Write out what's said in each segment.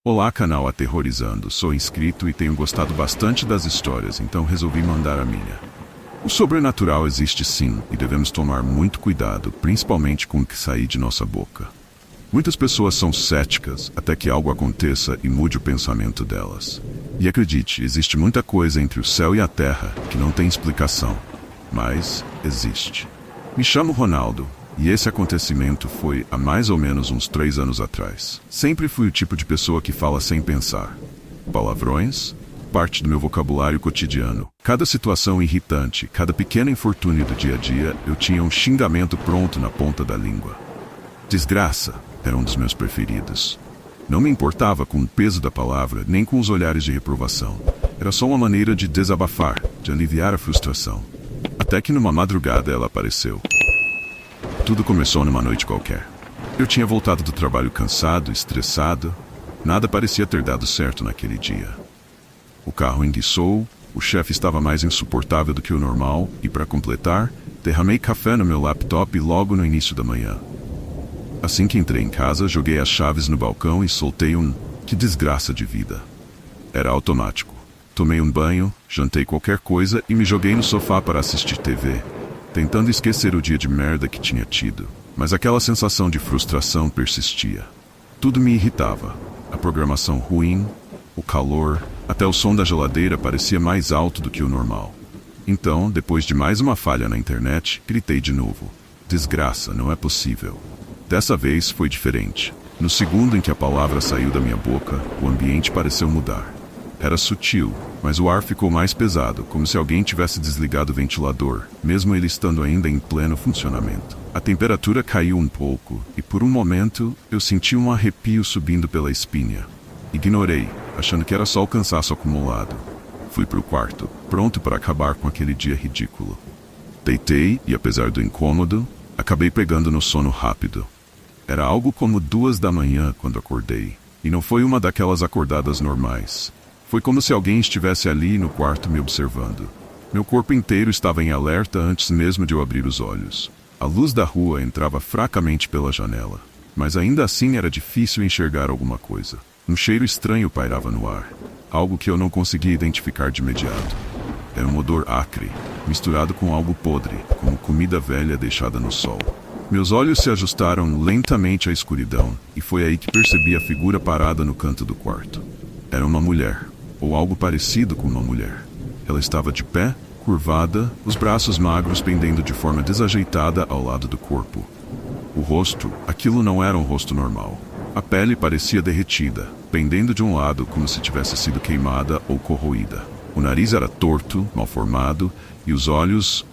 Olá, canal Aterrorizando, sou inscrito e tenho gostado bastante das histórias, então resolvi mandar a minha. O sobrenatural existe sim, e devemos tomar muito cuidado, principalmente com o que sair de nossa boca. Muitas pessoas são céticas até que algo aconteça e mude o pensamento delas. E acredite, existe muita coisa entre o céu e a terra que não tem explicação, mas existe. Me chamo Ronaldo. E esse acontecimento foi há mais ou menos uns 3 anos atrás. Sempre fui o tipo de pessoa que fala sem pensar. Palavrões, parte do meu vocabulário cotidiano. Cada situação irritante, cada pequeno infortúnio do dia a dia, eu tinha um xingamento pronto na ponta da língua. Desgraça era um dos meus preferidos. Não me importava com o peso da palavra, nem com os olhares de reprovação. Era só uma maneira de desabafar, de aliviar a frustração. Até que numa madrugada ela apareceu. Tudo começou numa noite qualquer. Eu tinha voltado do trabalho cansado, estressado. Nada parecia ter dado certo naquele dia. O carro enguiçou, o chefe estava mais insuportável do que o normal e, para completar, derramei café no meu laptop logo no início da manhã. Assim que entrei em casa, joguei as chaves no balcão e soltei um "que desgraça de vida". Era automático. Tomei um banho, jantei qualquer coisa e me joguei no sofá para assistir TV. Tentando esquecer o dia de merda que tinha tido, mas aquela sensação de frustração persistia. Tudo me irritava. A programação ruim, o calor, até o som da geladeira parecia mais alto do que o normal. Então, depois de mais uma falha na internet, gritei de novo. Desgraça, não é possível. Dessa vez foi diferente. No segundo em que a palavra saiu da minha boca, o ambiente pareceu mudar. Era sutil, mas o ar ficou mais pesado, como se alguém tivesse desligado o ventilador, mesmo ele estando ainda em pleno funcionamento. A temperatura caiu um pouco, e por um momento eu senti um arrepio subindo pela espinha. Ignorei, achando que era só o cansaço acumulado. Fui para o quarto, pronto para acabar com aquele dia ridículo. Deitei e, apesar do incômodo, acabei pegando no sono rápido. Era algo como 2 da manhã quando acordei, e não foi uma daquelas acordadas normais. Foi como se alguém estivesse ali no quarto me observando. Meu corpo inteiro estava em alerta antes mesmo de eu abrir os olhos. A luz da rua entrava fracamente pela janela, mas ainda assim era difícil enxergar alguma coisa. Um cheiro estranho pairava no ar, algo que eu não conseguia identificar de imediato. Era um odor acre, misturado com algo podre, como comida velha deixada no sol. Meus olhos se ajustaram lentamente à escuridão, e foi aí que percebi a figura parada no canto do quarto. Era uma mulher. Ou algo parecido com uma mulher. Ela estava de pé, curvada, os braços magros pendendo de forma desajeitada ao lado do corpo. O rosto, aquilo não era um rosto normal. A pele parecia derretida, pendendo de um lado como se tivesse sido queimada ou corroída. O nariz era torto, mal formado, e os olhos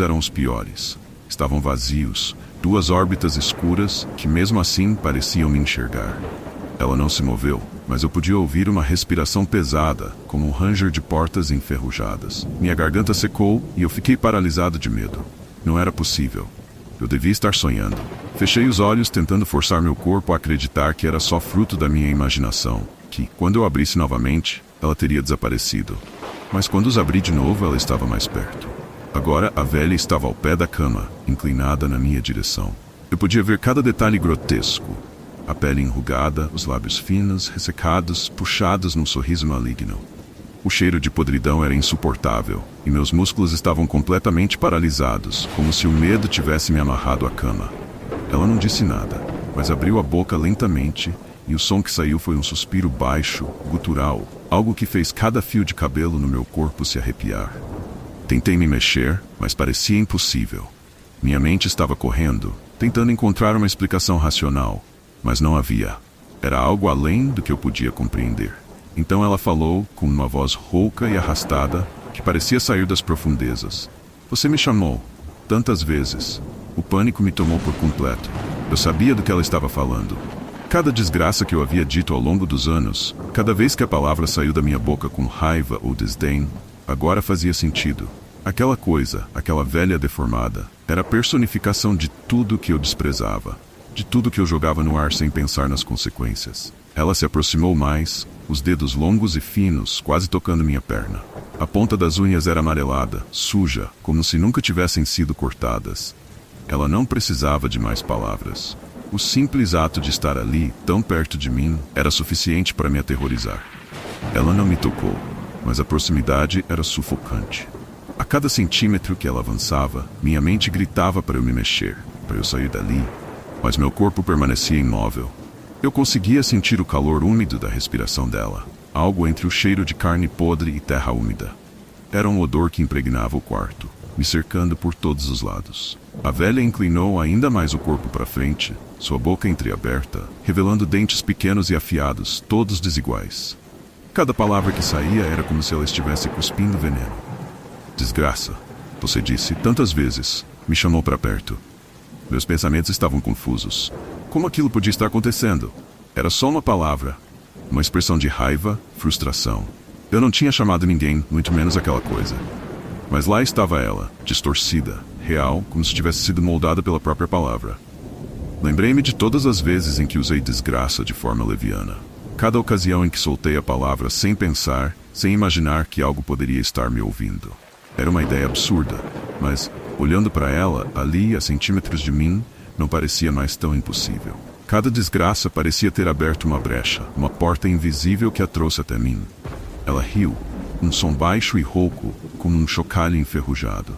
eram os piores. Estavam vazios, 2 órbitas escuras que mesmo assim pareciam me enxergar. Ela não se moveu, mas eu podia ouvir uma respiração pesada, como um ranger de portas enferrujadas. Minha garganta secou e eu fiquei paralisado de medo. Não era possível. Eu devia estar sonhando. Fechei os olhos tentando forçar meu corpo a acreditar que era só fruto da minha imaginação, que, quando eu abrisse novamente, ela teria desaparecido. Mas quando os abri de novo, ela estava mais perto. Agora, a velha estava ao pé da cama, inclinada na minha direção. Eu podia ver cada detalhe grotesco. A pele enrugada, os lábios finos, ressecados, puxados num sorriso maligno. O cheiro de podridão era insuportável, e meus músculos estavam completamente paralisados, como se o medo tivesse me amarrado à cama. Ela não disse nada, mas abriu a boca lentamente, e o som que saiu foi um suspiro baixo, gutural, algo que fez cada fio de cabelo no meu corpo se arrepiar. Tentei me mexer, mas parecia impossível. Minha mente estava correndo, tentando encontrar uma explicação racional, mas não havia. Era algo além do que eu podia compreender. Então ela falou, com uma voz rouca e arrastada, que parecia sair das profundezas. Você me chamou, tantas vezes. O pânico me tomou por completo. Eu sabia do que ela estava falando. Cada desgraça que eu havia dito ao longo dos anos, cada vez que a palavra saiu da minha boca com raiva ou desdém, agora fazia sentido. Aquela coisa, aquela velha deformada, era a personificação de tudo que eu desprezava. De tudo que eu jogava no ar sem pensar nas consequências. Ela se aproximou mais, os dedos longos e finos, quase tocando minha perna. A ponta das unhas era amarelada, suja, como se nunca tivessem sido cortadas. Ela não precisava de mais palavras. O simples ato de estar ali, tão perto de mim, era suficiente para me aterrorizar. Ela não me tocou, mas a proximidade era sufocante. A cada centímetro que ela avançava, minha mente gritava para eu me mexer, para eu sair dali, mas meu corpo permanecia imóvel. Eu conseguia sentir o calor úmido da respiração dela, algo entre o cheiro de carne podre e terra úmida. Era um odor que impregnava o quarto, me cercando por todos os lados. A velha inclinou ainda mais o corpo para frente, sua boca entreaberta, revelando dentes pequenos e afiados, todos desiguais. Cada palavra que saía era como se ela estivesse cuspindo veneno. Desgraça, você disse tantas vezes, me chamou para perto. Meus pensamentos estavam confusos. Como aquilo podia estar acontecendo? Era só uma palavra, uma expressão de raiva, frustração. Eu não tinha chamado ninguém, muito menos aquela coisa. Mas lá estava ela, distorcida, real, como se tivesse sido moldada pela própria palavra. Lembrei-me de todas as vezes em que usei desgraça de forma leviana. Cada ocasião em que soltei a palavra sem pensar, sem imaginar que algo poderia estar me ouvindo. Era uma ideia absurda, mas, olhando para ela, ali, a centímetros de mim, não parecia mais tão impossível. Cada desgraça parecia ter aberto uma brecha, uma porta invisível que a trouxe até mim. Ela riu, um som baixo e rouco, como um chocalho enferrujado.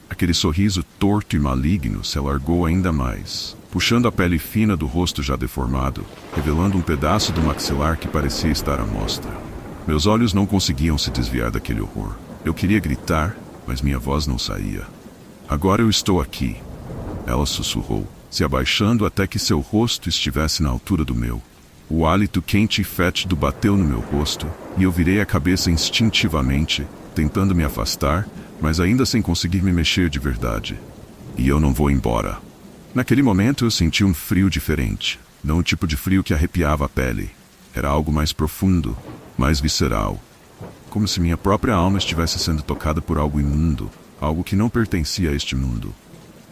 Aquele sorriso torto e maligno se alargou ainda mais, puxando a pele fina do rosto já deformado, revelando um pedaço do maxilar que parecia estar à mostra. Meus olhos não conseguiam se desviar daquele horror. Eu queria gritar, mas minha voz não saía. Agora eu estou aqui, ela sussurrou, se abaixando até que seu rosto estivesse na altura do meu. O hálito quente e fétido bateu no meu rosto, e eu virei a cabeça instintivamente, tentando me afastar, mas ainda sem conseguir me mexer de verdade. E eu não vou embora. Naquele momento eu senti um frio diferente, não o tipo de frio que arrepiava a pele. Era algo mais profundo, mais visceral. Como se minha própria alma estivesse sendo tocada por algo imundo, algo que não pertencia a este mundo.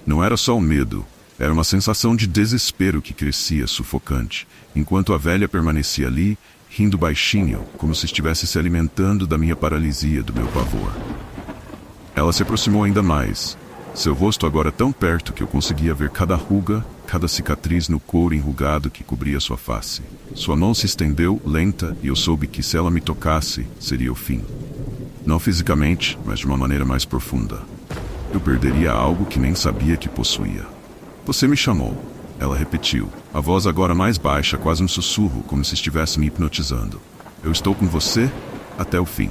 Não era só o medo, era uma sensação de desespero que crescia, sufocante, enquanto a velha permanecia ali, rindo baixinho, como se estivesse se alimentando da minha paralisia, do meu pavor. Ela se aproximou ainda mais, seu rosto agora tão perto que eu conseguia ver cada ruga, cada cicatriz no couro enrugado que cobria sua face. Sua mão se estendeu, lenta, e eu soube que se ela me tocasse, seria o fim. Não fisicamente, mas de uma maneira mais profunda. Eu perderia algo que nem sabia que possuía. Você me chamou, ela repetiu, a voz agora mais baixa, quase um sussurro, como se estivesse me hipnotizando. Eu estou com você até o fim.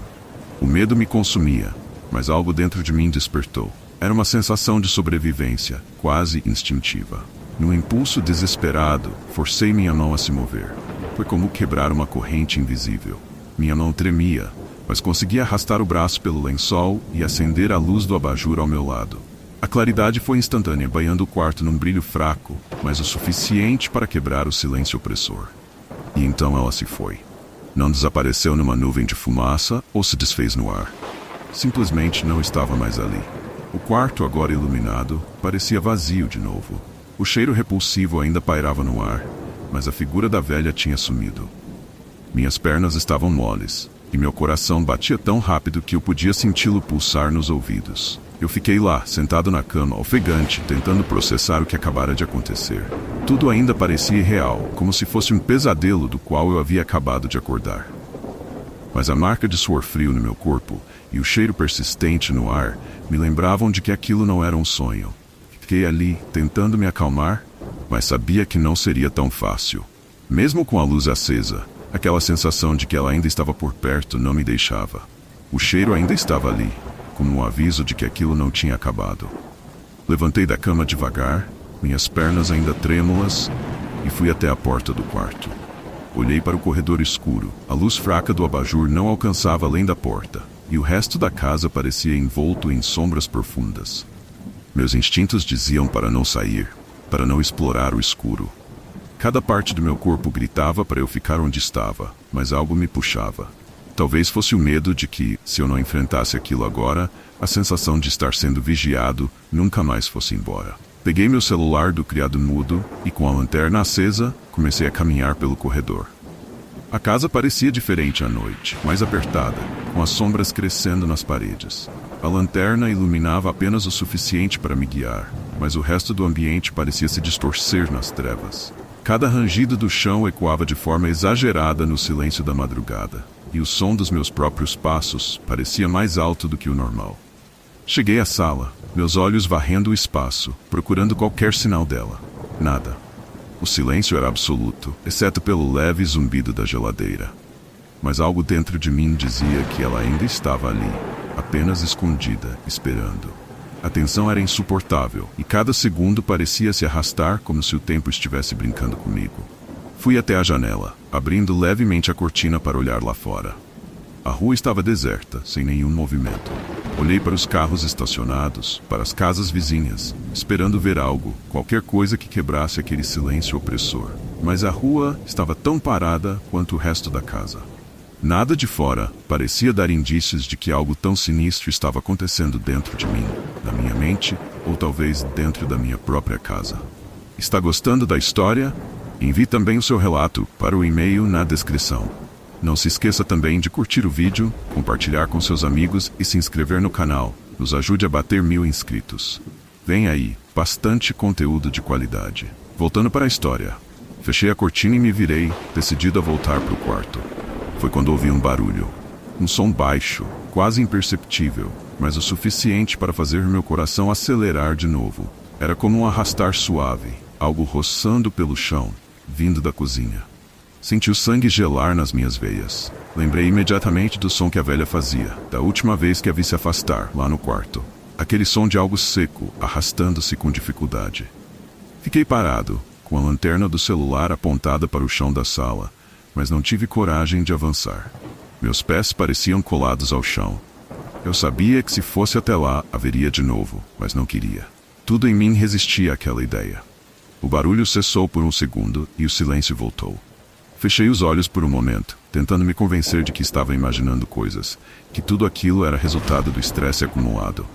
O medo me consumia, mas algo dentro de mim despertou. Era uma sensação de sobrevivência, quase instintiva. Num impulso desesperado, forcei minha mão a se mover. Foi como quebrar uma corrente invisível. Minha mão tremia, mas conseguia arrastar o braço pelo lençol e acender a luz do abajur ao meu lado. A claridade foi instantânea, banhando o quarto num brilho fraco, mas o suficiente para quebrar o silêncio opressor. E então ela se foi. Não desapareceu numa nuvem de fumaça ou se desfez no ar. Simplesmente não estava mais ali. O quarto, agora iluminado, parecia vazio de novo. O cheiro repulsivo ainda pairava no ar, mas a figura da velha tinha sumido. Minhas pernas estavam moles, e meu coração batia tão rápido que eu podia senti-lo pulsar nos ouvidos. Eu fiquei lá, sentado na cama, ofegante, tentando processar o que acabara de acontecer. Tudo ainda parecia irreal, como se fosse um pesadelo do qual eu havia acabado de acordar. Mas a marca de suor frio no meu corpo e o cheiro persistente no ar me lembravam de que aquilo não era um sonho. Fiquei ali, tentando me acalmar, mas sabia que não seria tão fácil. Mesmo com a luz acesa, aquela sensação de que ela ainda estava por perto não me deixava. O cheiro ainda estava ali, como um aviso de que aquilo não tinha acabado. Levantei da cama devagar, minhas pernas ainda trêmulas, e fui até a porta do quarto. Olhei para o corredor escuro. A luz fraca do abajur não alcançava além da porta, e o resto da casa parecia envolto em sombras profundas. Meus instintos diziam para não sair, para não explorar o escuro. Cada parte do meu corpo gritava para eu ficar onde estava, mas algo me puxava. Talvez fosse o medo de que, se eu não enfrentasse aquilo agora, a sensação de estar sendo vigiado nunca mais fosse embora. Peguei meu celular do criado mudo e, com a lanterna acesa, comecei a caminhar pelo corredor. A casa parecia diferente à noite, mais apertada, com as sombras crescendo nas paredes. A lanterna iluminava apenas o suficiente para me guiar, mas o resto do ambiente parecia se distorcer nas trevas. Cada rangido do chão ecoava de forma exagerada no silêncio da madrugada, e o som dos meus próprios passos parecia mais alto do que o normal. Cheguei à sala, meus olhos varrendo o espaço, procurando qualquer sinal dela. Nada. O silêncio era absoluto, exceto pelo leve zumbido da geladeira. Mas algo dentro de mim dizia que ela ainda estava ali, apenas escondida, esperando. A tensão era insuportável, e cada segundo parecia se arrastar como se o tempo estivesse brincando comigo. Fui até a janela, abrindo levemente a cortina para olhar lá fora. A rua estava deserta, sem nenhum movimento. Olhei para os carros estacionados, para as casas vizinhas, esperando ver algo, qualquer coisa que quebrasse aquele silêncio opressor. Mas a rua estava tão parada quanto o resto da casa. Nada de fora parecia dar indícios de que algo tão sinistro estava acontecendo dentro de mim, na minha mente, ou talvez dentro da minha própria casa. Está gostando da história? Envie também o seu relato para o e-mail na descrição. Não se esqueça também de curtir o vídeo, compartilhar com seus amigos e se inscrever no canal. Nos ajude a bater 1000 inscritos. Vem aí, bastante conteúdo de qualidade. Voltando para a história. Fechei a cortina e me virei, decidido a voltar para o quarto. Foi quando ouvi um barulho. Um som baixo, quase imperceptível, mas o suficiente para fazer meu coração acelerar de novo. Era como um arrastar suave, algo roçando pelo chão, vindo da cozinha. Senti o sangue gelar nas minhas veias. Lembrei imediatamente do som que a velha fazia, da última vez que a vi se afastar, lá no quarto. Aquele som de algo seco, arrastando-se com dificuldade. Fiquei parado, com a lanterna do celular apontada para o chão da sala, mas não tive coragem de avançar. Meus pés pareciam colados ao chão. Eu sabia que se fosse até lá, haveria de novo, mas não queria. Tudo em mim resistia àquela ideia. O barulho cessou por um segundo e o silêncio voltou. Fechei os olhos por um momento, tentando me convencer de que estava imaginando coisas, que tudo aquilo era resultado do estresse acumulado.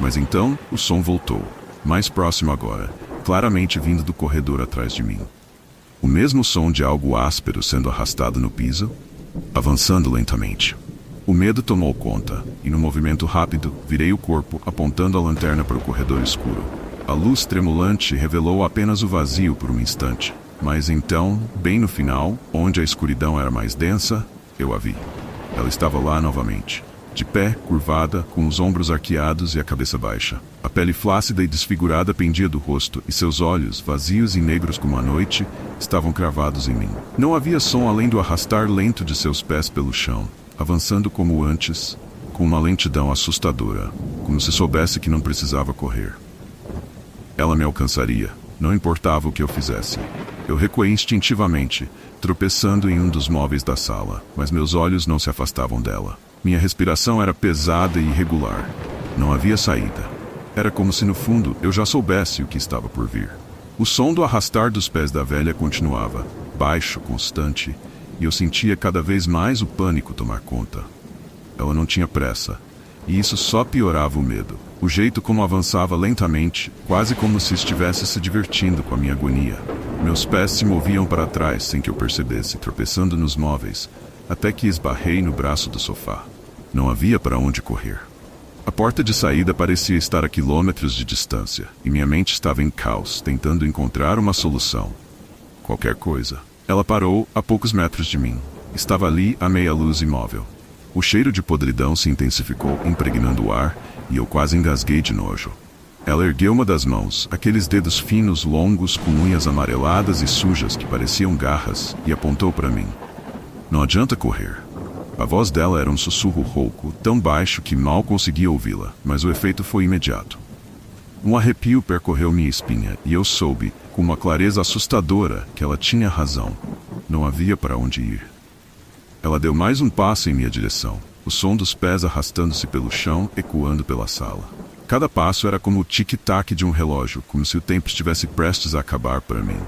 Mas então, o som voltou, mais próximo agora, claramente vindo do corredor atrás de mim. O mesmo som de algo áspero sendo arrastado no piso, avançando lentamente. O medo tomou conta, e no movimento rápido, virei o corpo, apontando a lanterna para o corredor escuro. A luz tremulante revelou apenas o vazio por um instante. Mas então, bem no final, onde a escuridão era mais densa, eu a vi. Ela estava lá novamente, de pé, curvada, com os ombros arqueados e a cabeça baixa. A pele flácida e desfigurada pendia do rosto, e seus olhos, vazios e negros como a noite, estavam cravados em mim. Não havia som além do arrastar lento de seus pés pelo chão, avançando como antes, com uma lentidão assustadora, como se soubesse que não precisava correr. Ela me alcançaria, não importava o que eu fizesse. Eu recuei instintivamente, tropeçando em um dos móveis da sala, mas meus olhos não se afastavam dela. Minha respiração era pesada e irregular. Não havia saída. Era como se no fundo eu já soubesse o que estava por vir. O som do arrastar dos pés da velha continuava, baixo, constante, e eu sentia cada vez mais o pânico tomar conta. Ela não tinha pressa, e isso só piorava o medo. O jeito como avançava lentamente, quase como se estivesse se divertindo com a minha agonia. Meus pés se moviam para trás sem que eu percebesse, tropeçando nos móveis, até que esbarrei no braço do sofá. Não havia para onde correr. A porta de saída parecia estar a quilômetros de distância, e minha mente estava em caos, tentando encontrar uma solução. Qualquer coisa. Ela parou a poucos metros de mim. Estava ali à meia luz imóvel. O cheiro de podridão se intensificou, impregnando o ar, e eu quase engasguei de nojo. Ela ergueu uma das mãos, aqueles dedos finos, longos, com unhas amareladas e sujas que pareciam garras, e apontou para mim. Não adianta correr. A voz dela era um sussurro rouco, tão baixo que mal conseguia ouvi-la, mas o efeito foi imediato. Um arrepio percorreu minha espinha, e eu soube, com uma clareza assustadora, que ela tinha razão. Não havia para onde ir. Ela deu mais um passo em minha direção, o som dos pés arrastando-se pelo chão, ecoando pela sala. Cada passo era como o tic-tac de um relógio, como se o tempo estivesse prestes a acabar para mim.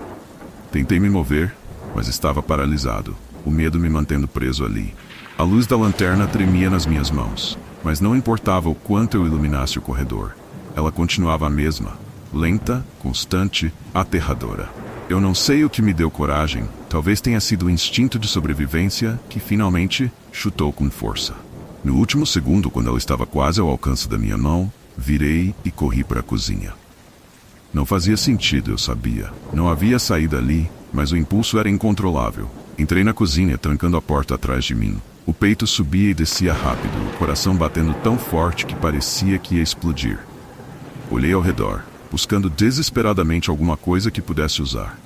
Tentei me mover, mas estava paralisado, o medo me mantendo preso ali. A luz da lanterna tremia nas minhas mãos, mas não importava o quanto eu iluminasse o corredor. Ela continuava a mesma, lenta, constante, aterradora. Eu não sei o que me deu coragem, talvez tenha sido o instinto de sobrevivência que finalmente chutou com força. No último segundo, quando ela estava quase ao alcance da minha mão, virei e corri para a cozinha. Não fazia sentido, eu sabia. Não havia saída ali, mas o impulso era incontrolável. Entrei na cozinha, trancando a porta atrás de mim. O peito subia e descia rápido, o coração batendo tão forte que parecia que ia explodir. Olhei ao redor, buscando desesperadamente alguma coisa que pudesse usar.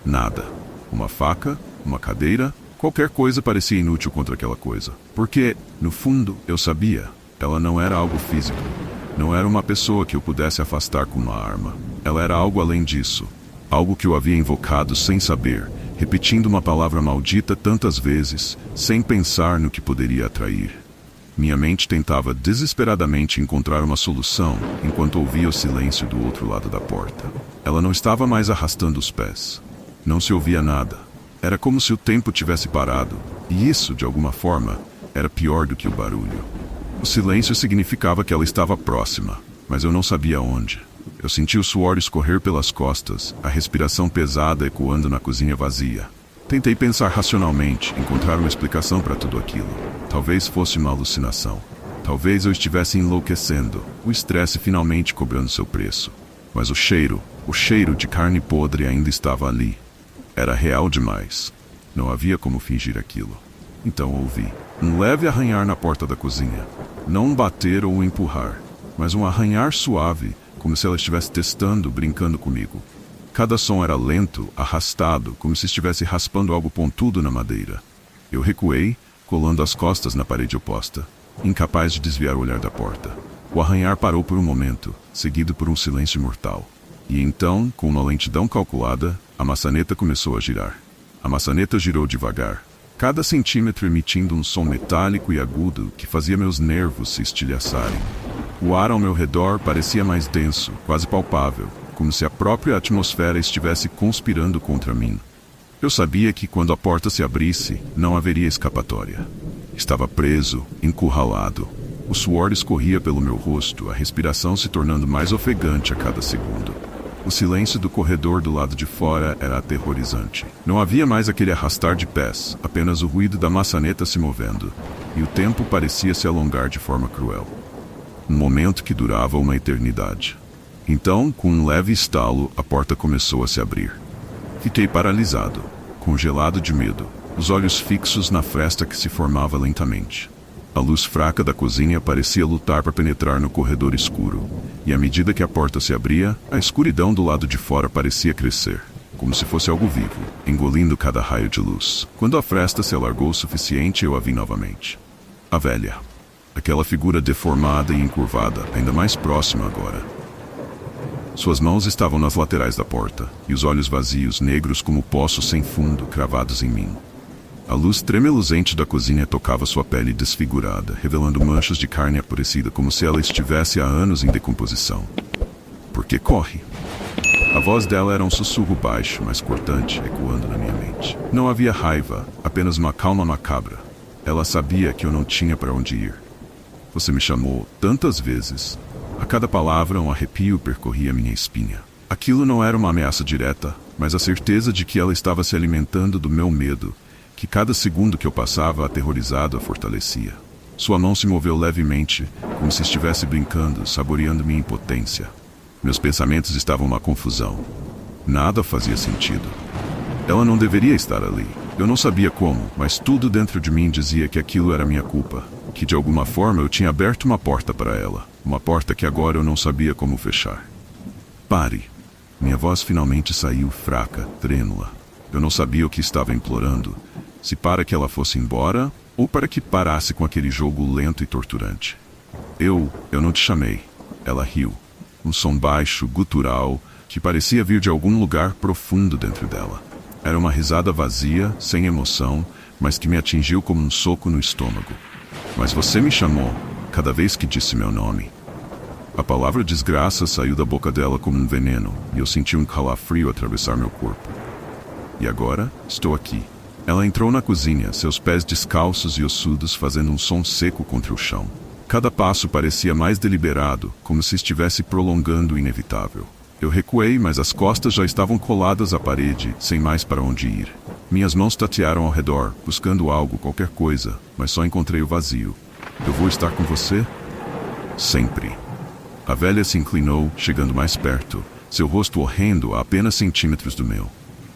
Nada. Uma faca, uma cadeira, qualquer coisa parecia inútil contra aquela coisa. Porque, no fundo, eu sabia, ela não era algo físico. Não era uma pessoa que eu pudesse afastar com uma arma. Ela era algo além disso. Algo que eu havia invocado sem saber, repetindo uma palavra maldita tantas vezes, sem pensar no que poderia atrair. Minha mente tentava desesperadamente encontrar uma solução, enquanto ouvia o silêncio do outro lado da porta. Ela não estava mais arrastando os pés. Não se ouvia nada. Era como se o tempo tivesse parado, e isso, de alguma forma, era pior do que o barulho. O silêncio significava que ela estava próxima, mas eu não sabia onde. Eu senti o suor escorrer pelas costas, a respiração pesada ecoando na cozinha vazia. Tentei pensar racionalmente, encontrar uma explicação para tudo aquilo. Talvez fosse uma alucinação. Talvez eu estivesse enlouquecendo, o estresse finalmente cobrando seu preço. Mas o cheiro de carne podre ainda estava ali. Era real demais. Não havia como fingir aquilo. Então ouvi um leve arranhar na porta da cozinha. Não um bater ou um empurrar, mas um arranhar suave, como se ela estivesse testando, brincando comigo. Cada som era lento, arrastado, como se estivesse raspando algo pontudo na madeira. Eu recuei, colando as costas na parede oposta, incapaz de desviar o olhar da porta. O arranhar parou por um momento, seguido por um silêncio mortal. E então, com uma lentidão calculada, a maçaneta começou a girar. A maçaneta girou devagar, cada centímetro emitindo um som metálico e agudo que fazia meus nervos se estilhaçarem. O ar ao meu redor parecia mais denso, quase palpável, como se a própria atmosfera estivesse conspirando contra mim. Eu sabia que quando a porta se abrisse, não haveria escapatória. Estava preso, encurralado. O suor escorria pelo meu rosto, a respiração se tornando mais ofegante a cada segundo. O silêncio do corredor do lado de fora era aterrorizante. Não havia mais aquele arrastar de pés, apenas o ruído da maçaneta se movendo, e o tempo parecia se alongar de forma cruel. Um momento que durava uma eternidade. Então, com um leve estalo, a porta começou a se abrir. Fiquei paralisado, congelado de medo, os olhos fixos na fresta que se formava lentamente. A luz fraca da cozinha parecia lutar para penetrar no corredor escuro, e à medida que a porta se abria, a escuridão do lado de fora parecia crescer, como se fosse algo vivo, engolindo cada raio de luz. Quando a fresta se alargou o suficiente, eu a vi novamente. A velha. Aquela figura deformada e encurvada, ainda mais próxima agora. Suas mãos estavam nas laterais da porta, e os olhos vazios, negros como poços sem fundo, cravados em mim. A luz tremeluzente da cozinha tocava sua pele desfigurada, revelando manchas de carne apurecida como se ela estivesse há anos em decomposição. Por que corre? A voz dela era um sussurro baixo, mas cortante, ecoando na minha mente. Não havia raiva, apenas uma calma macabra. Ela sabia que eu não tinha para onde ir. Você me chamou tantas vezes. A cada palavra, um arrepio percorria minha espinha. Aquilo não era uma ameaça direta, mas a certeza de que ela estava se alimentando do meu medo, que cada segundo que eu passava aterrorizado a fortalecia. Sua mão se moveu levemente, como se estivesse brincando, saboreando minha impotência. Meus pensamentos estavam uma confusão. Nada fazia sentido. Ela não deveria estar ali. Eu não sabia como, mas tudo dentro de mim dizia que aquilo era minha culpa, que de alguma forma eu tinha aberto uma porta para ela, uma porta que agora eu não sabia como fechar. Pare. Minha voz finalmente saiu fraca, trêmula. Eu não sabia o que estava implorando, se para que ela fosse embora, ou para que parasse com aquele jogo lento e torturante. Eu não te chamei. Ela riu. Um som baixo, gutural, que parecia vir de algum lugar profundo dentro dela. Era uma risada vazia, sem emoção, mas que me atingiu como um soco no estômago. Mas você me chamou, cada vez que disse meu nome. A palavra desgraça saiu da boca dela como um veneno, e eu senti um calafrio atravessar meu corpo. E agora, estou aqui. Ela entrou na cozinha, seus pés descalços e ossudos fazendo um som seco contra o chão. Cada passo parecia mais deliberado, como se estivesse prolongando o inevitável. Eu recuei, mas as costas já estavam coladas à parede, sem mais para onde ir. Minhas mãos tatearam ao redor, buscando algo, qualquer coisa, mas só encontrei o vazio. Eu vou estar com você? Sempre. A velha se inclinou, chegando mais perto, Seu rosto horrendo a apenas centímetros do meu.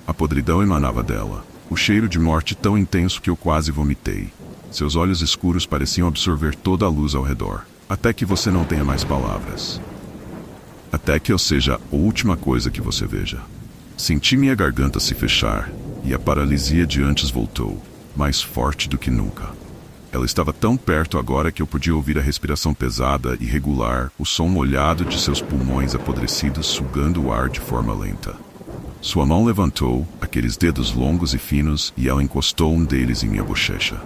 A podridão emanava dela, o cheiro de morte tão intenso que eu quase vomitei. Seus olhos escuros pareciam absorver toda a luz ao redor. Até que você não tenha mais palavras. Até que eu seja a última coisa que você veja. Senti minha garganta se fechar, e a paralisia de antes voltou, mais forte do que nunca. Ela estava tão perto agora que eu podia ouvir a respiração pesada e regular, o som molhado de seus pulmões apodrecidos sugando o ar de forma lenta. Sua mão levantou, aqueles dedos longos e finos, e ela encostou um deles em minha bochecha.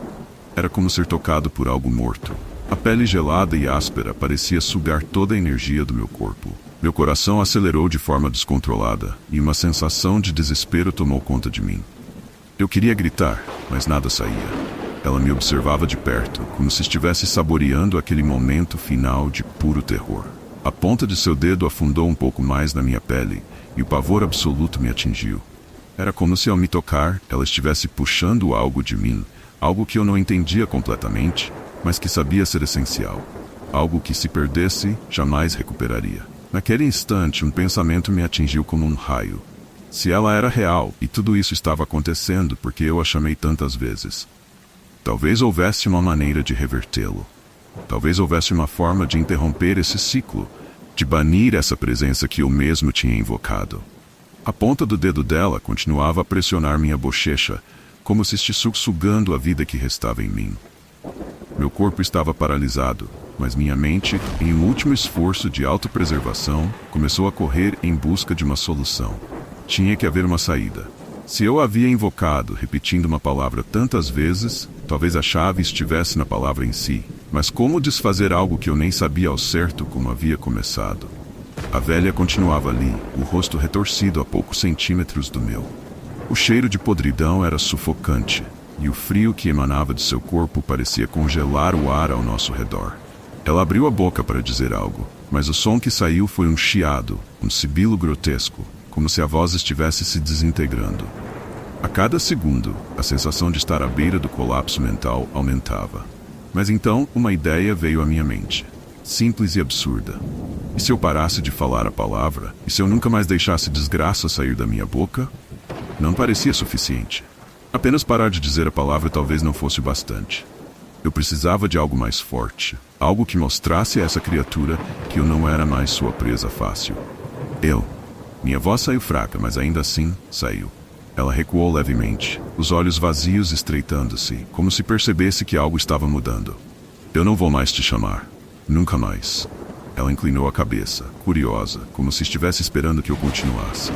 Era como ser tocado por algo morto. A pele gelada e áspera parecia sugar toda a energia do meu corpo. Meu coração acelerou de forma descontrolada, e uma sensação de desespero tomou conta de mim. Eu queria gritar, mas nada saía. Ela me observava de perto, como se estivesse saboreando aquele momento final de puro terror. A ponta de seu dedo afundou um pouco mais na minha pele, e o pavor absoluto me atingiu. Era como se ao me tocar, ela estivesse puxando algo de mim, algo que eu não entendia completamente, mas que sabia ser essencial. Algo que, se perdesse, jamais recuperaria. Naquele instante, um pensamento me atingiu como um raio. Se ela era real, e tudo isso estava acontecendo porque eu a chamei tantas vezes. Talvez houvesse uma maneira de revertê-lo. Talvez houvesse uma forma de interromper esse ciclo, de banir essa presença que eu mesmo tinha invocado. A ponta do dedo dela continuava a pressionar minha bochecha, como se estivesse sugando a vida que restava em mim. Meu corpo estava paralisado, mas minha mente, em um último esforço de autopreservação, começou a correr em busca de uma solução. Tinha que haver uma saída. Se eu havia invocado, repetindo uma palavra tantas vezes, talvez a chave estivesse na palavra em si. Mas como desfazer algo que eu nem sabia ao certo como havia começado? A velha continuava ali, o rosto retorcido a poucos centímetros do meu. O cheiro de podridão era sufocante, e o frio que emanava de seu corpo parecia congelar o ar ao nosso redor. Ela abriu a boca para dizer algo, mas o som que saiu foi um chiado, um sibilo grotesco, como se a voz estivesse se desintegrando. A cada segundo, a sensação de estar à beira do colapso mental aumentava. Mas então, uma ideia veio à minha mente. Simples e absurda. E se eu parasse de falar a palavra? E se eu nunca mais deixasse desgraça sair da minha boca? Não parecia suficiente. Apenas parar de dizer a palavra talvez não fosse o bastante. Eu precisava de algo mais forte. Algo que mostrasse a essa criatura que eu não era mais sua presa fácil. Minha voz saiu fraca, mas ainda assim, saiu. Ela recuou levemente, os olhos vazios estreitando-se, como se percebesse que algo estava mudando. Eu não vou mais te chamar. Nunca mais. Ela inclinou a cabeça, curiosa, como se estivesse esperando que eu continuasse.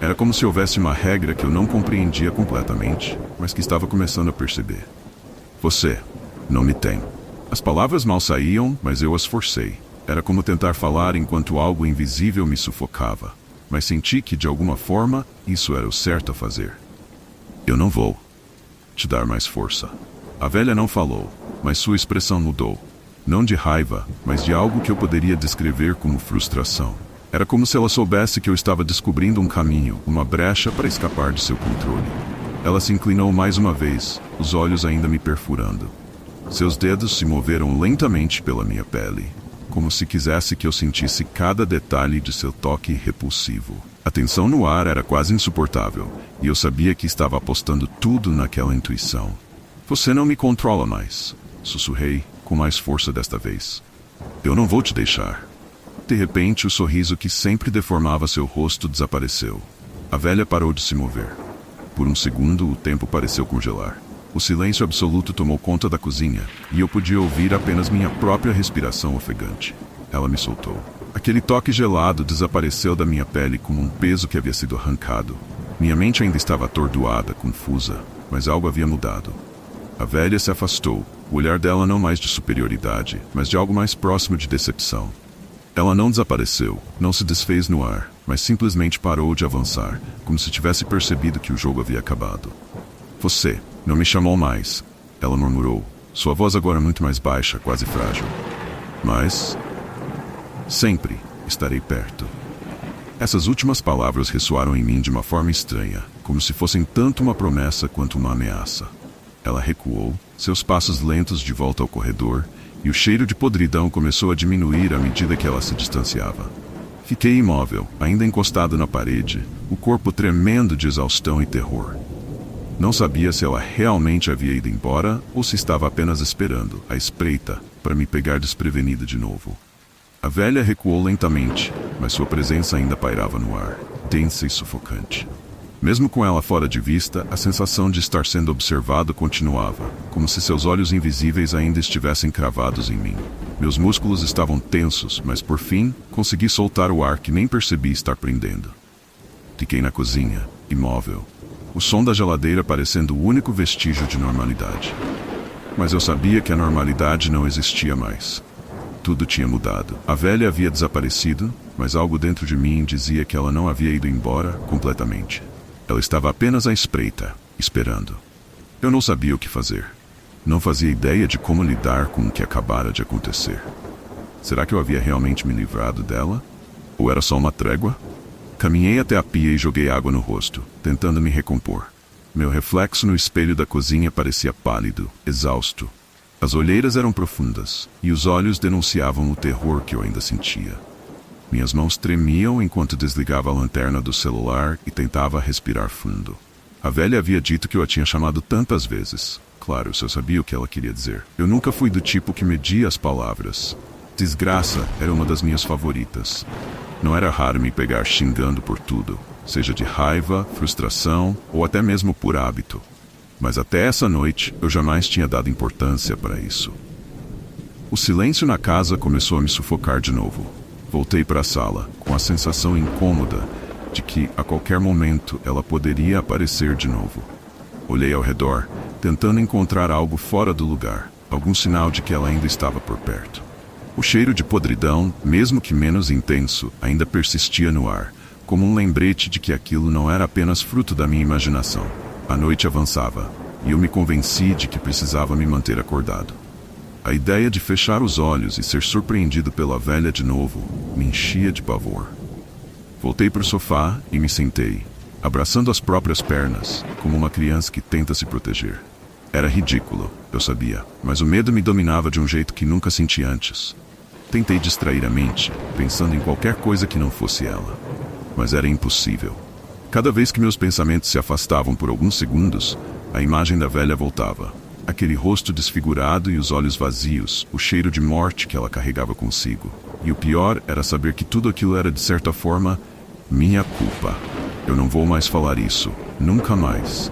Era como se houvesse uma regra que eu não compreendia completamente, mas que estava começando a perceber. Você não me tem. As palavras mal saíam, mas eu as forcei. Era como tentar falar enquanto algo invisível me sufocava. Mas senti que, de alguma forma, isso era o certo a fazer. Eu não vou te dar mais força. A velha não falou, mas sua expressão mudou. Não de raiva, mas de algo que eu poderia descrever como frustração. Era como se ela soubesse que eu estava descobrindo um caminho, uma brecha para escapar de seu controle. Ela se inclinou mais uma vez, os olhos ainda me perfurando. Seus dedos se moveram lentamente pela minha pele, como se quisesse que eu sentisse cada detalhe de seu toque repulsivo. A tensão no ar era quase insuportável, e eu sabia que estava apostando tudo naquela intuição. Você não me controla mais, sussurrei, com mais força desta vez. Eu não vou te deixar. De repente, o sorriso que sempre deformava seu rosto desapareceu. A velha parou de se mover. Por um segundo, o tempo pareceu congelar. O silêncio absoluto tomou conta da cozinha, e eu podia ouvir apenas minha própria respiração ofegante. Ela me soltou. Aquele toque gelado desapareceu da minha pele como um peso que havia sido arrancado. Minha mente ainda estava atordoada, confusa, mas algo havia mudado. A velha se afastou, o olhar dela não mais de superioridade, mas de algo mais próximo de decepção. Ela não desapareceu, não se desfez no ar, mas simplesmente parou de avançar, como se tivesse percebido que o jogo havia acabado. Você não me chamou mais, ela murmurou, sua voz agora muito mais baixa, quase frágil. Mas sempre estarei perto. Essas últimas palavras ressoaram em mim de uma forma estranha, como se fossem tanto uma promessa quanto uma ameaça. Ela recuou, seus passos lentos de volta ao corredor, e o cheiro de podridão começou a diminuir à medida que ela se distanciava. Fiquei imóvel, ainda encostado na parede, o corpo tremendo de exaustão e terror. Não sabia se ela realmente havia ido embora ou se estava apenas esperando, à espreita, para me pegar desprevenido de novo. A velha recuou lentamente, mas sua presença ainda pairava no ar, densa e sufocante. Mesmo com ela fora de vista, a sensação de estar sendo observado continuava, como se seus olhos invisíveis ainda estivessem cravados em mim. Meus músculos estavam tensos, mas por fim, consegui soltar o ar que nem percebi estar prendendo. Fiquei na cozinha, imóvel, o som da geladeira parecendo o único vestígio de normalidade. Mas eu sabia que a normalidade não existia mais. Tudo tinha mudado. A velha havia desaparecido, mas algo dentro de mim dizia que ela não havia ido embora completamente. Ela estava apenas à espreita, esperando. Eu não sabia o que fazer. Não fazia ideia de como lidar com o que acabara de acontecer. Será que eu havia realmente me livrado dela? Ou era só uma trégua? Caminhei até a pia e joguei água no rosto, tentando me recompor. Meu reflexo no espelho da cozinha parecia pálido, exausto. As olheiras eram profundas, e os olhos denunciavam o terror que eu ainda sentia. Minhas mãos tremiam enquanto desligava a lanterna do celular e tentava respirar fundo. A velha havia dito que eu a tinha chamado tantas vezes. Claro, se eu sabia o que ela queria dizer. Eu nunca fui do tipo que media as palavras. Desgraça era uma das minhas favoritas. Não era raro me pegar xingando por tudo, seja de raiva, frustração ou até mesmo por hábito. Mas até essa noite eu jamais tinha dado importância para isso. O silêncio na casa começou a me sufocar de novo. Voltei para a sala, com a sensação incômoda de que, a qualquer momento, ela poderia aparecer de novo. Olhei ao redor, tentando encontrar algo fora do lugar, algum sinal de que ela ainda estava por perto. O cheiro de podridão, mesmo que menos intenso, ainda persistia no ar, como um lembrete de que aquilo não era apenas fruto da minha imaginação. A noite avançava, e eu me convenci de que precisava me manter acordado. A ideia de fechar os olhos e ser surpreendido pela velha de novo me enchia de pavor. Voltei para o sofá e me sentei, abraçando as próprias pernas, como uma criança que tenta se proteger. Era ridículo, eu sabia, mas o medo me dominava de um jeito que nunca senti antes. Tentei distrair a mente, pensando em qualquer coisa que não fosse ela. Mas era impossível. Cada vez que meus pensamentos se afastavam por alguns segundos, a imagem da velha voltava. Aquele rosto desfigurado e os olhos vazios, o cheiro de morte que ela carregava consigo. E o pior era saber que tudo aquilo era, de certa forma, minha culpa. Eu não vou mais falar isso. Nunca mais.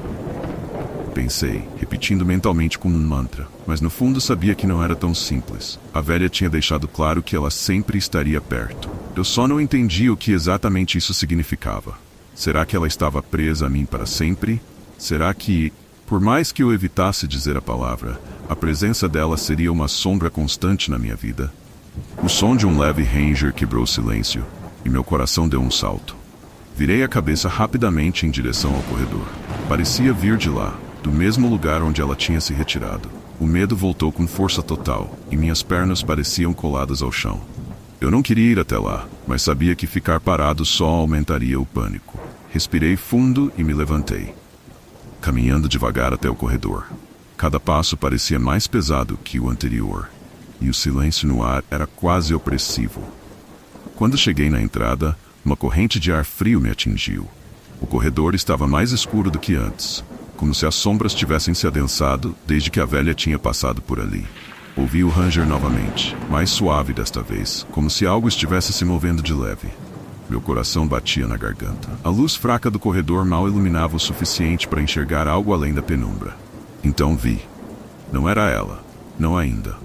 Pensei, repetindo mentalmente como um mantra, mas no fundo sabia que não era tão simples. A velha tinha deixado claro que ela sempre estaria perto. Eu só não entendia o que exatamente isso significava. Será que ela estava presa a mim para sempre? Será que, por mais que eu evitasse dizer a palavra, a presença dela seria uma sombra constante na minha vida? O som de um leve ranger quebrou o silêncio, e meu coração deu um salto. Virei a cabeça rapidamente em direção ao corredor. Parecia vir de lá, do mesmo lugar onde ela tinha se retirado. O medo voltou com força total, e minhas pernas pareciam coladas ao chão. Eu não queria ir até lá, mas sabia que ficar parado só aumentaria o pânico. Respirei fundo e me levantei, caminhando devagar até o corredor. Cada passo parecia mais pesado que o anterior, e o silêncio no ar era quase opressivo. Quando cheguei na entrada, uma corrente de ar frio me atingiu. O corredor estava mais escuro do que antes, como se as sombras tivessem se adensado desde que a velha tinha passado por ali. Ouvi o ranger novamente, mais suave desta vez, como se algo estivesse se movendo de leve. Meu coração batia na garganta. A luz fraca do corredor mal iluminava o suficiente para enxergar algo além da penumbra. Então vi. Não era ela, não ainda,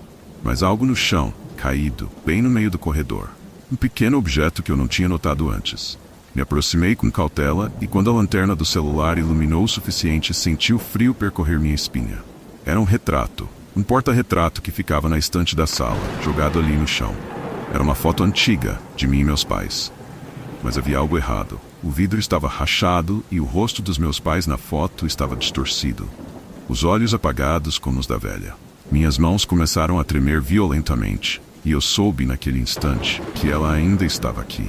mas algo no chão, caído, bem no meio do corredor. Um pequeno objeto que eu não tinha notado antes. Me aproximei com cautela e quando a lanterna do celular iluminou o suficiente, senti o frio percorrer minha espinha. Era um retrato, um porta-retrato que ficava na estante da sala, jogado ali no chão. Era uma foto antiga, de mim e meus pais. Mas havia algo errado. O vidro estava rachado e o rosto dos meus pais na foto estava distorcido. Os olhos apagados como os da velha. Minhas mãos começaram a tremer violentamente, e eu soube naquele instante que ela ainda estava aqui.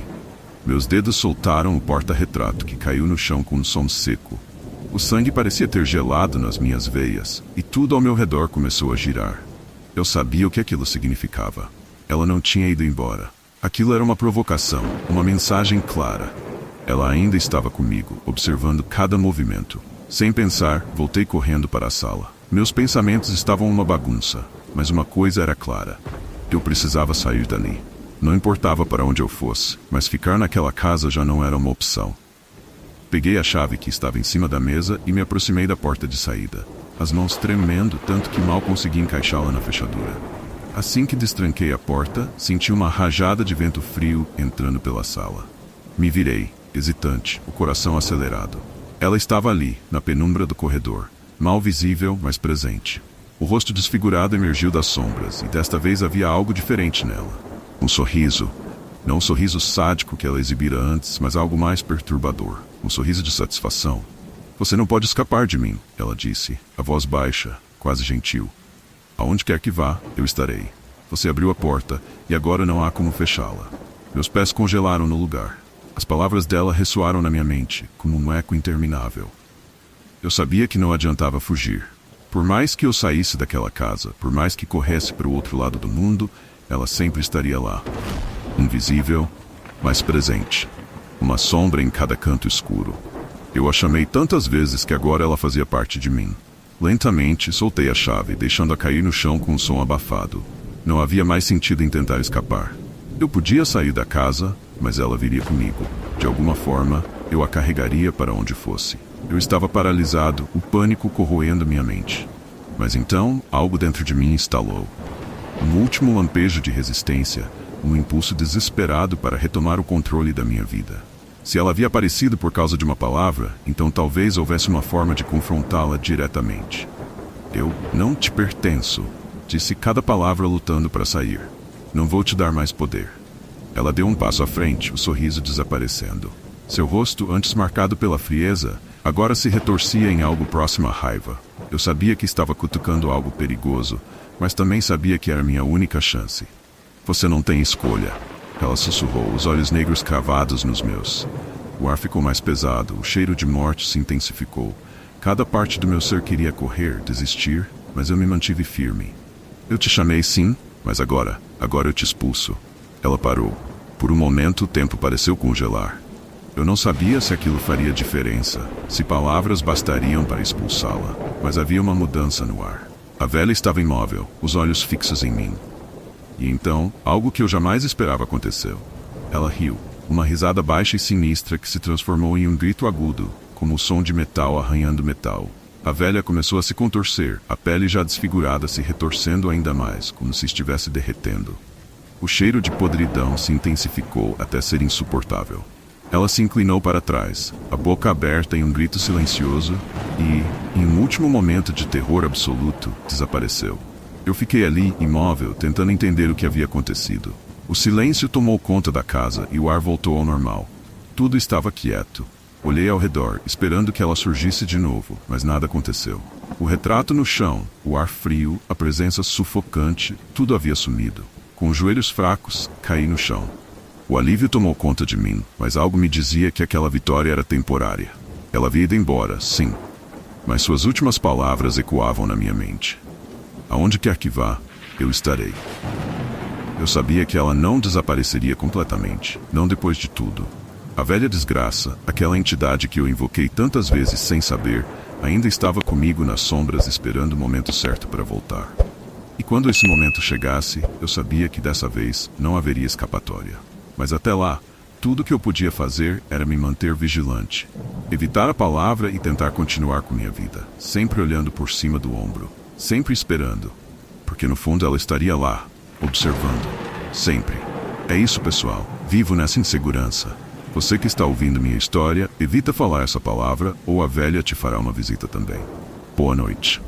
Meus dedos soltaram o porta-retrato que caiu no chão com um som seco. O sangue parecia ter gelado nas minhas veias, e tudo ao meu redor começou a girar. Eu sabia o que aquilo significava. Ela não tinha ido embora. Aquilo era uma provocação, uma mensagem clara. Ela ainda estava comigo, observando cada movimento. Sem pensar, voltei correndo para a sala. Meus pensamentos estavam uma bagunça, mas uma coisa era clara. Eu precisava sair dali. Não importava para onde eu fosse, mas ficar naquela casa já não era uma opção. Peguei a chave que estava em cima da mesa e me aproximei da porta de saída, as mãos tremendo tanto que mal consegui encaixá-la na fechadura. Assim que destranquei a porta, senti uma rajada de vento frio entrando pela sala. Me virei, hesitante, o coração acelerado. Ela estava ali, na penumbra do corredor, mal visível, mas presente. O rosto desfigurado emergiu das sombras, e desta vez havia algo diferente nela. Um sorriso. Não o sorriso sádico que ela exibira antes, mas algo mais perturbador. Um sorriso de satisfação. Você não pode escapar de mim, ela disse, a voz baixa, quase gentil. Aonde quer que vá, eu estarei. Você abriu a porta, e agora não há como fechá-la. Meus pés congelaram no lugar. As palavras dela ressoaram na minha mente, como um eco interminável. Eu sabia que não adiantava fugir. Por mais que eu saísse daquela casa, por mais que corresse para o outro lado do mundo, ela sempre estaria lá. Invisível, mas presente. Uma sombra em cada canto escuro. Eu a chamei tantas vezes que agora ela fazia parte de mim. Lentamente, soltei a chave, deixando-a cair no chão com um som abafado. Não havia mais sentido em tentar escapar. Eu podia sair da casa, mas ela viria comigo. De alguma forma, eu a carregaria para onde fosse. Eu estava paralisado, o pânico corroendo minha mente. Mas então, algo dentro de mim estalou. Um último lampejo de resistência, um impulso desesperado para retomar o controle da minha vida. Se ela havia aparecido por causa de uma palavra, então talvez houvesse uma forma de confrontá-la diretamente. Eu não te pertenço, disse cada palavra lutando para sair. Não vou te dar mais poder. Ela deu um passo à frente, o sorriso desaparecendo. Seu rosto, antes marcado pela frieza, agora se retorcia em algo próximo à raiva. Eu sabia que estava cutucando algo perigoso, mas também sabia que era minha única chance. Você não tem escolha. Ela sussurrou, os olhos negros cravados nos meus. O ar ficou mais pesado, o cheiro de morte se intensificou. Cada parte do meu ser queria correr, desistir, mas eu me mantive firme. Eu te chamei sim, mas agora eu te expulso. Ela parou. Por um momento o tempo pareceu congelar. Eu não sabia se aquilo faria diferença, se palavras bastariam para expulsá-la, mas havia uma mudança no ar. A velha estava imóvel, os olhos fixos em mim. E então, algo que eu jamais esperava aconteceu. Ela riu, uma risada baixa e sinistra que se transformou em um grito agudo, como o som de metal arranhando metal. A velha começou a se contorcer, a pele já desfigurada se retorcendo ainda mais, como se estivesse derretendo. O cheiro de podridão se intensificou até ser insuportável. Ela se inclinou para trás, a boca aberta em um grito silencioso e, em um último momento de terror absoluto, desapareceu. Eu fiquei ali, imóvel, tentando entender o que havia acontecido. O silêncio tomou conta da casa e o ar voltou ao normal. Tudo estava quieto. Olhei ao redor, esperando que ela surgisse de novo, mas nada aconteceu. O retrato no chão, o ar frio, a presença sufocante, tudo havia sumido. Com os joelhos fracos, caí no chão. O alívio tomou conta de mim, mas algo me dizia que aquela vitória era temporária. Ela havia ido embora, sim. Mas suas últimas palavras ecoavam na minha mente. Aonde quer que vá, eu estarei. Eu sabia que ela não desapareceria completamente, não depois de tudo. A velha desgraça, aquela entidade que eu invoquei tantas vezes sem saber, ainda estava comigo nas sombras esperando o momento certo para voltar. E quando esse momento chegasse, eu sabia que dessa vez não haveria escapatória. Mas até lá, tudo que eu podia fazer era me manter vigilante. Evitar a palavra e tentar continuar com minha vida, sempre olhando por cima do ombro. Sempre esperando, porque no fundo ela estaria lá, observando, sempre. É isso, pessoal, vivo nessa insegurança. Você que está ouvindo minha história, evita falar essa palavra ou a velha te fará uma visita também. Boa noite.